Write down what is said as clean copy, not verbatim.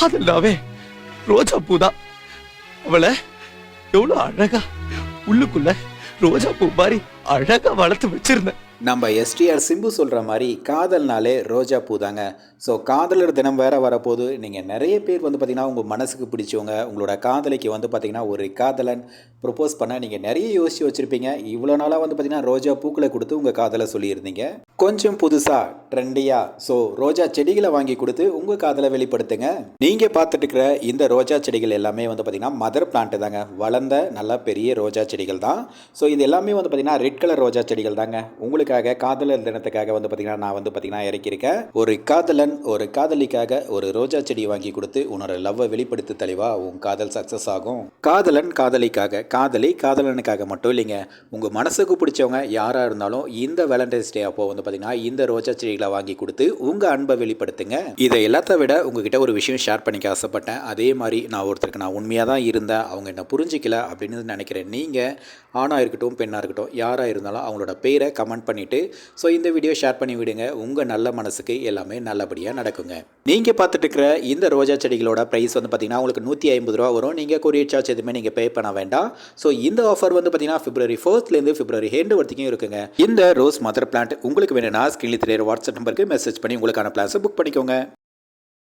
காதல்னாவே ரோஜா பூதான். அவளை எவ்வளவு அழகா உள்ளுக்குள்ள ரோஜா பூ மாதிரி அழகா வளர்த்து வச்சிருந்தேன். நம்ம எஸ்டிஆர் சிம்பு சொல்கிற மாதிரி காதல்னாலே ரோஜா பூ தாங்க. ஸோ காதலர் தினம் வேறு வரப்போது. நீங்கள் நிறைய பேர் வந்து பார்த்திங்கன்னா உங்கள் மனசுக்கு பிடிச்சவங்க உங்களோட காதலிக்கு வந்து பார்த்திங்கன்னா ஒரு காதலன் ப்ரொப்போஸ் பண்ண நீங்கள் நிறைய யோசிச்சு வச்சுருப்பீங்க. இவ்வளோ நாளாக வந்து பார்த்திங்கன்னா ரோஜா பூக்களை கொடுத்து உங்கள் காதலை சொல்லியிருந்தீங்க. கொஞ்சம் புதுசாக ட்ரெண்டியாக ஸோ ரோஜா செடிகளை வாங்கி கொடுத்து உங்கள் காதலை வெளிப்படுத்துங்க. நீங்கள் பார்த்துட்டு இருக்கிற இந்த ரோஜா செடிகள் எல்லாமே வந்து பார்த்திங்கன்னா மதர் பிளான்ட்டு தாங்க. வளர்ந்த நல்லா பெரிய ரோஜா செடிகள் தான். ஸோ இது எல்லாமே வந்து பார்த்திங்கன்னா ரெட் கலர் ரோஜா செடிகள் தாங்க. உங்களுக்கு காதலர் தினத்துக்காக வந்து பார்த்தீங்கன்னா நான் வந்து பார்த்தீங்கன்னா இறக்கியிருக்கேன். ஒரு காதலன் ஒரு காதலிக்காக ஒரு ரோஜா செடி வாங்கி கொடுத்து உன்னோட லவ்வை வெளிப்படுத்து தெளிவா உன் காதல் சக்ஸஸ் ஆகும். காதலன் காதலிக்காக, காதலி காதலனுக்காக மட்டும் இல்லைங்க. உங்கள் மனசுக்கு பிடிச்சவங்க யாராக இருந்தாலும் இந்த வேலண்டைன்ஸ் டே அப்போ வந்து பார்த்தீங்கன்னா இந்த ரோஜா செடிகளை வாங்கி கொடுத்து உங்கள் அன்பை வெளிப்படுத்துங்க. இதை எல்லாத்த விட உங்ககிட்ட ஒரு விஷயம் ஷேர் பண்ணிக்க ஆசைப்பட்டேன். அதே மாதிரி நான் ஒருத்தருக்கு நான் உண்மையாக தான் இருந்தேன், அவங்க என்ன புரிஞ்சிக்கல அப்படின்னு நினைக்கிறேன். நீங்கள் ஆணாக இருக்கட்டும் பெண்ணாக இருக்கட்டும் யாராக இருந்தாலும் அவங்களோட பேரை கமெண்ட் பண்ணிவிட்டு ஸோ இந்த வீடியோ ஷேர் பண்ணி விடுங்க. உங்கள் நல்ல மனசுக்கு எல்லாமே நல்லபடியாக நடக்குங்க. நீங்கள் பார்த்துட்டு இருக்கிற இந்த ரோஜா செடிகளோட ப்ரைஸ் வந்து பார்த்தீங்கன்னா உங்களுக்கு 150 ரூபா வரும். நீங்கள் கொரியர் சார்ஜ் எதுவுமே நீங்கள் பே பண்ண வேண்டாம். ஸோ இந்த ஆஃபர் வந்து பார்த்தீங்கன்னா February 4th February 2 வரைக்கும் இருக்குங்க. இந்த ரோஸ் மதர் பிளான்ட் உங்களுக்கு வேணும்னா ஸ்கிரீனில் தெரியுற வாட்ஸ்அப் நம்பருக்கு மெசேஜ் பண்ணி உங்களுக்கான பிளான்ஸை புக் பண்ணிக்கோங்க.